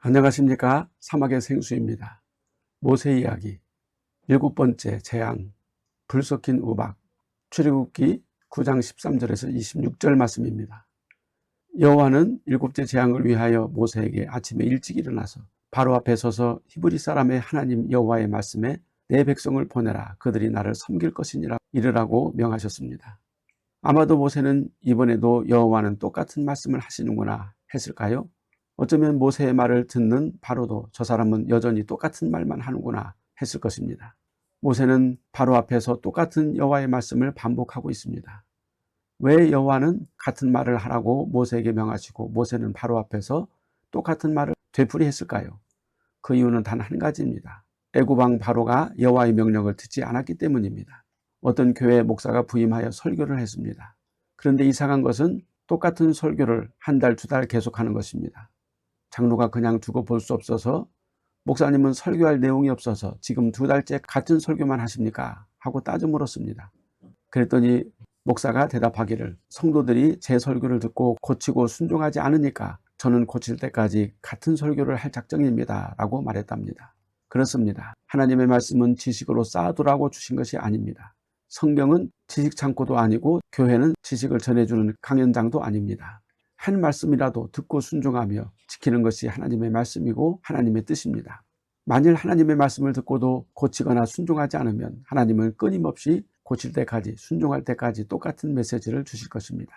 안녕하십니까. 사막의 생수입니다. 모세 이야기 7번째 재앙 불 섞인 우박. 출애굽기 9장 13절에서 26절 말씀입니다. 여호와는 7째 재앙을 위하여 모세에게 아침에 일찍 일어나서 바로 앞에 서서 히브리 사람의 하나님 여호와의 말씀에 내 백성을 보내라, 그들이 나를 섬길 것이니라 이르라고 명하셨습니다. 아마도 모세는 이번에도 여호와는 똑같은 말씀을 하시는구나 했을까요? 어쩌면 모세의 말을 듣는 바로도 저 사람은 여전히 똑같은 말만 하는구나 했을 것입니다. 모세는 바로 앞에서 똑같은 여호와의 말씀을 반복하고 있습니다. 왜 여호와는 같은 말을 하라고 모세에게 명하시고 모세는 바로 앞에서 똑같은 말을 되풀이했을까요? 그 이유는 단 한 가지입니다. 애굽 왕 바로가 여호와의 명령을 듣지 않았기 때문입니다. 어떤 교회 목사가 부임하여 설교를 했습니다. 그런데 이상한 것은 똑같은 설교를 한 달, 2달 계속하는 것입니다. 장로가 그냥 두고 볼 수 없어서 목사님은 설교할 내용이 없어서 지금 2달째 같은 설교만 하십니까? 하고 따져 물었습니다. 그랬더니 목사가 대답하기를 성도들이 제 설교를 듣고 고치고 순종하지 않으니까 저는 고칠 때까지 같은 설교를 할 작정입니다. 라고 말했답니다. 그렇습니다. 하나님의 말씀은 지식으로 쌓아두라고 주신 것이 아닙니다. 성경은 지식 창고도 아니고 교회는 지식을 전해주는 강연장도 아닙니다. 한 말씀이라도 듣고 순종하며 지키는 것이 하나님의 말씀이고 하나님의 뜻입니다. 만일 하나님의 말씀을 듣고도 고치거나 순종하지 않으면 하나님은 끊임없이 고칠 때까지, 순종할 때까지 똑같은 메시지를 주실 것입니다.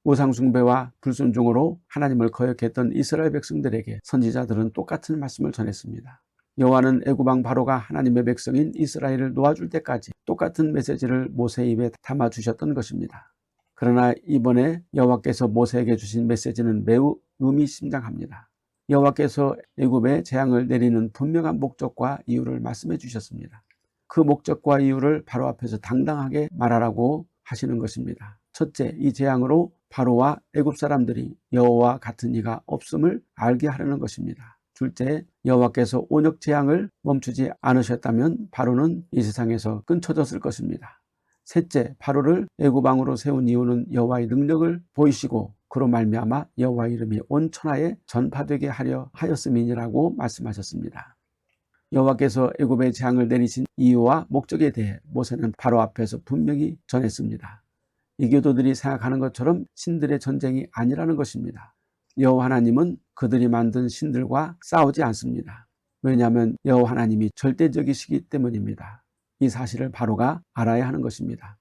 우상숭배와 불순종으로 하나님을 거역했던 이스라엘 백성들에게 선지자들은 똑같은 말씀을 전했습니다. 여호와는 애굽 왕 바로가 하나님의 백성인 이스라엘을 놓아줄 때까지 똑같은 메시지를 모세 입에 담아주셨던 것입니다. 그러나 이번에 여호와께서 모세에게 주신 메시지는 매우 의미심장합니다. 여호와께서 애굽에 재앙을 내리는 분명한 목적과 이유를 말씀해 주셨습니다. 그 목적과 이유를 바로 앞에서 당당하게 말하라고 하시는 것입니다. 첫째, 이 재앙으로 바로와 애굽 사람들이 여호와 같은 이가 없음을 알게 하려는 것입니다. 둘째, 여호와께서 온역 재앙을 멈추지 않으셨다면 바로는 이 세상에서 끊쳐졌을 것입니다. 셋째, 바로를 애굽 왕으로 세운 이유는 여호와의 능력을 보이시고 그로 말미암아 여호와의 이름이 온 천하에 전파되게 하려 하였음이니라고 말씀하셨습니다. 여호와께서 애굽에 재앙을 내리신 이유와 목적에 대해 모세는 바로 앞에서 분명히 전했습니다. 이교도들이 생각하는 것처럼 신들의 전쟁이 아니라는 것입니다. 여호와 하나님은 그들이 만든 신들과 싸우지 않습니다. 왜냐하면 여호와 하나님이 절대적이시기 때문입니다. 이 사실을 바로가 알아야 하는 것입니다.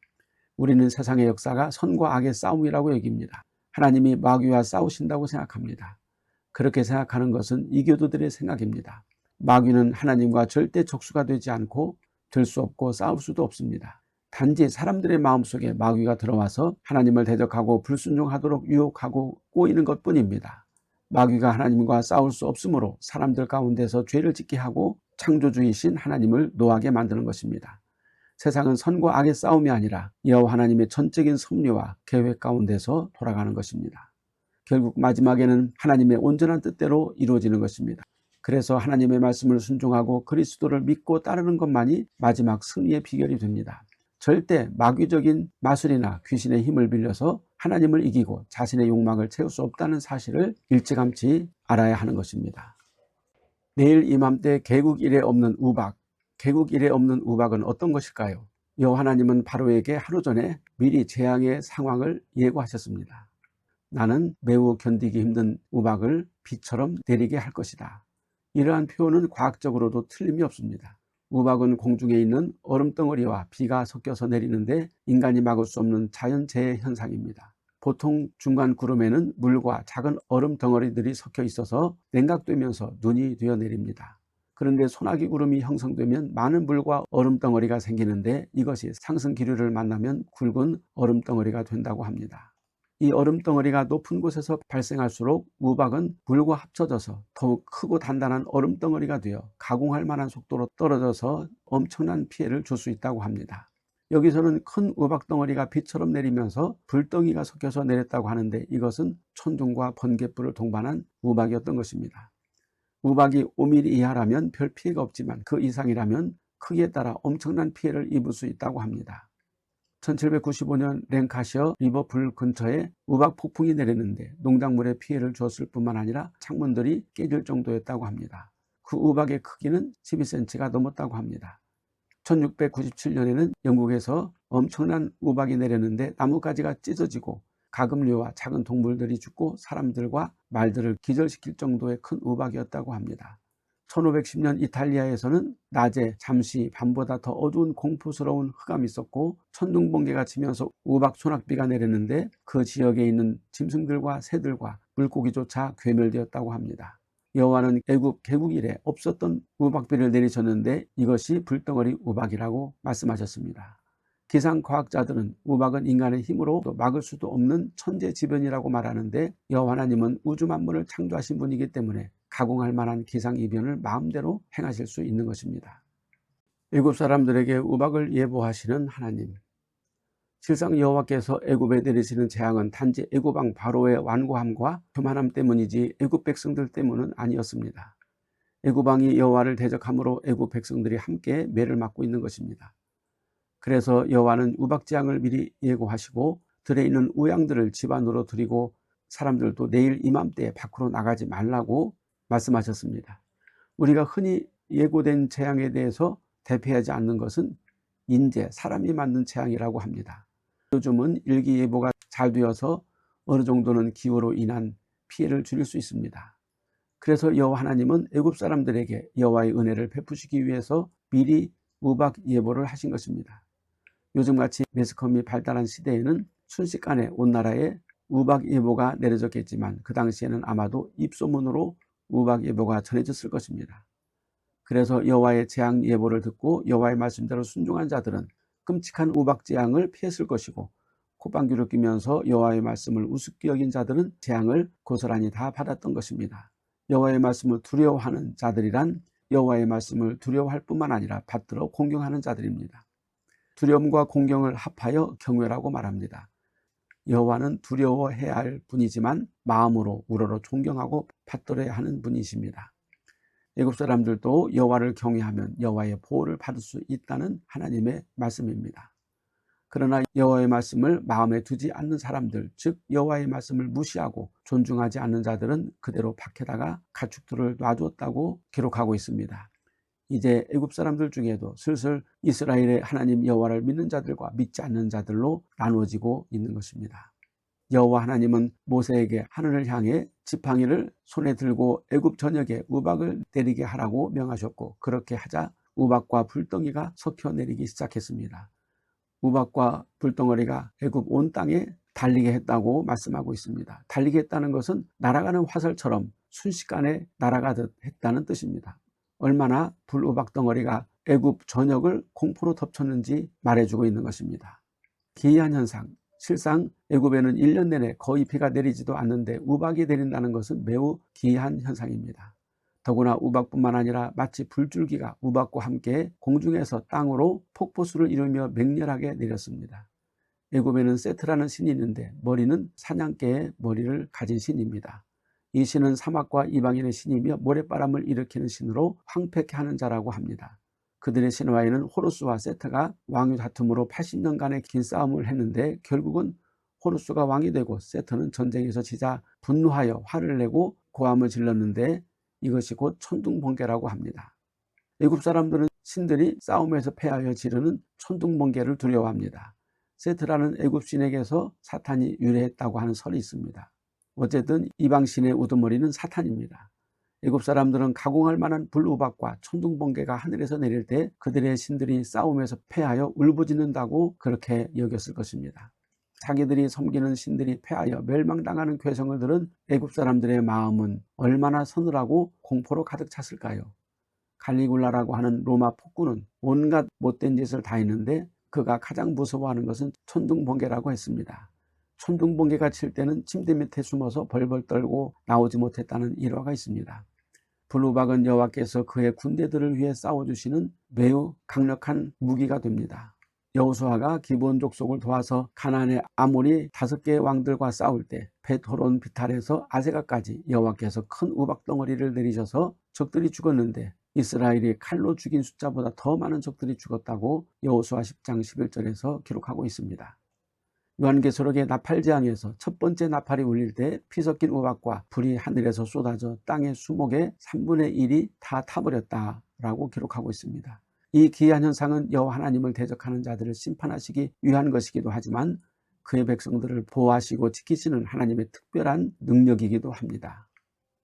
우리는 세상의 역사가 선과 악의 싸움이라고 여깁니다. 하나님이 마귀와 싸우신다고 생각합니다. 그렇게 생각하는 것은 이교도들의 생각입니다. 마귀는 하나님과 절대 적수가 되지 않고 될 수 없고 싸울 수도 없습니다. 단지 사람들의 마음속에 마귀가 들어와서 하나님을 대적하고 불순종하도록 유혹하고 꼬이는 것뿐입니다. 마귀가 하나님과 싸울 수 없으므로 사람들 가운데서 죄를 짓게 하고 창조주이신 하나님을 노하게 만드는 것입니다. 세상은 선과 악의 싸움이 아니라 여호와 하나님의 전적인 섭리와 계획 가운데서 돌아가는 것입니다. 결국 마지막에는 하나님의 온전한 뜻대로 이루어지는 것입니다. 그래서 하나님의 말씀을 순종하고 그리스도를 믿고 따르는 것만이 마지막 승리의 비결이 됩니다. 절대 마귀적인 마술이나 귀신의 힘을 빌려서 하나님을 이기고 자신의 욕망을 채울 수 없다는 사실을 일찌감치 알아야 하는 것입니다. 내일 이맘때 개국일에 없는 우박, 개국일에 없는 우박은 어떤 것일까요? 여호와 하나님은 바로에게 하루 전에 미리 재앙의 상황을 예고하셨습니다. 나는 매우 견디기 힘든 우박을 비처럼 내리게 할 것이다. 이러한 표현은 과학적으로도 틀림이 없습니다. 우박은 공중에 있는 얼음덩어리와 비가 섞여서 내리는데 인간이 막을 수 없는 자연재해 현상입니다. 보통 중간 구름에는 물과 작은 얼음 덩어리들이 섞여 있어서 냉각되면서 눈이 되어 내립니다. 그런데 소나기 구름이 형성되면 많은 물과 얼음 덩어리가 생기는데 이것이 상승 기류를 만나면 굵은 얼음 덩어리가 된다고 합니다. 이 얼음 덩어리가 높은 곳에서 발생할수록 우박은 물과 합쳐져서 더욱 크고 단단한 얼음 덩어리가 되어 가공할 만한 속도로 떨어져서 엄청난 피해를 줄 수 있다고 합니다. 여기서는 큰 우박 덩어리가 비처럼 내리면서 불덩이가 섞여서 내렸다고 하는데 이것은 천둥과 번갯불을 동반한 우박이었던 것입니다. 우박이 5mm 이하라면 별 피해가 없지만 그 이상이라면 크기에 따라 엄청난 피해를 입을 수 있다고 합니다. 1795년 랭카셔 리버 불 근처에 우박 폭풍이 내렸는데 농작물에 피해를 주었을 뿐만 아니라 창문들이 깨질 정도였다고 합니다. 그 우박의 크기는 12cm가 넘었다고 합니다. 1697년에는 영국에서 엄청난 우박이 내렸는데 나뭇가지가 찢어지고 가금류와 작은 동물들이 죽고 사람들과 말들을 기절시킬 정도의 큰 우박이었다고 합니다. 1510년 이탈리아에서는 낮에 잠시 밤보다 더 어두운 공포스러운 흑암이 있었고 천둥번개가 치면서 우박 소낙비가 내렸는데 그 지역에 있는 짐승들과 새들과 물고기조차 괴멸되었다고 합니다. 여호와는 애굽 개국 이래 없었던 우박비를 내리셨는데 이것이 불덩어리 우박이라고 말씀하셨습니다. 기상과학자들은 우박은 인간의 힘으로 막을 수도 없는 천재지변이라고 말하는데 여호와 하나님은 우주 만물을 창조하신 분이기 때문에 가공할 만한 기상이변을 마음대로 행하실 수 있는 것입니다. 애굽 사람들에게 우박을 예보하시는 하나님. 실상 여호와께서 애굽에 내리시는 재앙은 단지 애굽 왕 바로의 완고함과 교만함 때문이지 애굽 백성들 때문은 아니었습니다. 애굽 왕이 여호와를 대적함으로 애굽 백성들이 함께 매를 맞고 있는 것입니다. 그래서 여호와는 우박 재앙을 미리 예고하시고 들에 있는 우양들을 집 안으로 들이고 사람들도 내일 이맘때에 밖으로 나가지 말라고 말씀하셨습니다. 우리가 흔히 예고된 재앙에 대해서 대피하지 않는 것은 인재, 사람이 만든 재앙이라고 합니다. 요즘은 일기예보가 잘 되어서 어느 정도는 기후로 인한 피해를 줄일 수 있습니다. 그래서 여호와 하나님은 애굽 사람들에게 여호와의 은혜를 베푸시기 위해서 미리 우박 예보를 하신 것입니다. 요즘같이 매스컴이 발달한 시대에는 순식간에 온 나라에 우박 예보가 내려졌겠지만 그 당시에는 아마도 입소문으로 우박 예보가 전해졌을 것입니다. 그래서 여호와의 재앙 예보를 듣고 여호와의 말씀대로 순종한 자들은 끔찍한 우박 재앙을 피했을 것이고 콧방귀를 뀌면서 여호와의 말씀을 우습게 여긴 자들은 재앙을 고스란히 다 받았던 것입니다. 여호와의 말씀을 두려워하는 자들이란 여호와의 말씀을 두려워할 뿐만 아니라 받들어 공경하는 자들입니다. 두려움과 공경을 합하여 경외라고 말합니다. 여호와는 두려워해야 할 분이지만 마음으로 우러러 존경하고 받들어야 하는 분이십니다. 애굽 사람들도 여호와를 경외하면 여호와의 보호를 받을 수 있다는 하나님의 말씀입니다. 그러나 여호와의 말씀을 마음에 두지 않는 사람들, 즉 여호와의 말씀을 무시하고 존중하지 않는 자들은 그대로 밖에다가 가축들을 놔두었다고 기록하고 있습니다. 이제 애굽 사람들 중에도 슬슬 이스라엘의 하나님 여호와를 믿는 자들과 믿지 않는 자들로 나누어지고 있는 것입니다. 여호와 하나님은 모세에게 하늘을 향해 지팡이를 손에 들고 애굽 전역에 우박을 내리게 하라고 명하셨고 그렇게 하자 우박과 불덩이가 섞여 내리기 시작했습니다. 우박과 불덩어리가 애굽 온 땅에 달리게 했다고 말씀하고 있습니다. 달리게 했다는 것은 날아가는 화살처럼 순식간에 날아가듯 했다는 뜻입니다. 얼마나 불우박 덩어리가 애굽 전역을 공포로 덮쳤는지 말해주고 있는 것입니다. 기이한 현상, 실상 애굽에는 1년 내내 거의 비가 내리지도 않는데 우박이 내린다는 것은 매우 기이한 현상입니다. 더구나 우박뿐만 아니라 마치 불줄기가 우박과 함께 공중에서 땅으로 폭포수를 이루며 맹렬하게 내렸습니다. 애굽에는 세트라는 신이 있는데 머리는 사냥개의 머리를 가진 신입니다. 이 신은 사막과 이방인의 신이며 모래바람을 일으키는 신으로 황폐케 하는 자라고 합니다. 그들의 신화에는 호루스와 세트가 왕위 다툼으로 80년간의 긴 싸움을 했는데 결국은 호루스가 왕이 되고 세트는 전쟁에서 지자 분노하여 화를 내고 고함을 질렀는데 이것이 곧 천둥번개라고 합니다. 애굽 사람들은 신들이 싸움에서 패하여 지르는 천둥번개를 두려워합니다. 세트라는 애굽 신에게서 사탄이 유래했다고 하는 설이 있습니다. 어쨌든 이방신의 우두머리는 사탄입니다. 애굽 사람들은 가공할 만한 불우박과 천둥번개가 하늘에서 내릴 때 그들의 신들이 싸움에서 패하여 울부짖는다고 그렇게 여겼을 것입니다. 자기들이 섬기는 신들이 패하여 멸망당하는 괴성을 들은 애굽 사람들의 마음은 얼마나 서늘하고 공포로 가득 찼을까요? 갈리굴라라고 하는 로마 폭군은 온갖 못된 짓을 다 했는데 그가 가장 무서워하는 것은 천둥번개라고 했습니다. 천둥번개가 칠 때는 침대 밑에 숨어서 벌벌 떨고 나오지 못했다는 일화가 있습니다. 불우박은 여호와께서 그의 군대들을 위해 싸워주시는 매우 강력한 무기가 됩니다. 여호수아가 기브온 족속을 도와서 가나안의 아모리 5개의 왕들과 싸울 때 벳호론 비탈에서 아세가까지 여호와께서 큰 우박 덩어리를 내리셔서 적들이 죽었는데 이스라엘이 칼로 죽인 숫자보다 더 많은 적들이 죽었다고 여호수아 10장 11절에서 기록하고 있습니다. 요한계시록의 나팔 재앙에서 첫 번째 나팔이 울릴 때 피 섞인 우박과 불이 하늘에서 쏟아져 땅의 수목의 3분의 1이 다 타버렸다라고 기록하고 있습니다. 이 기이한 현상은 여호와 하나님을 대적하는 자들을 심판하시기 위한 것이기도 하지만 그의 백성들을 보호하시고 지키시는 하나님의 특별한 능력이기도 합니다.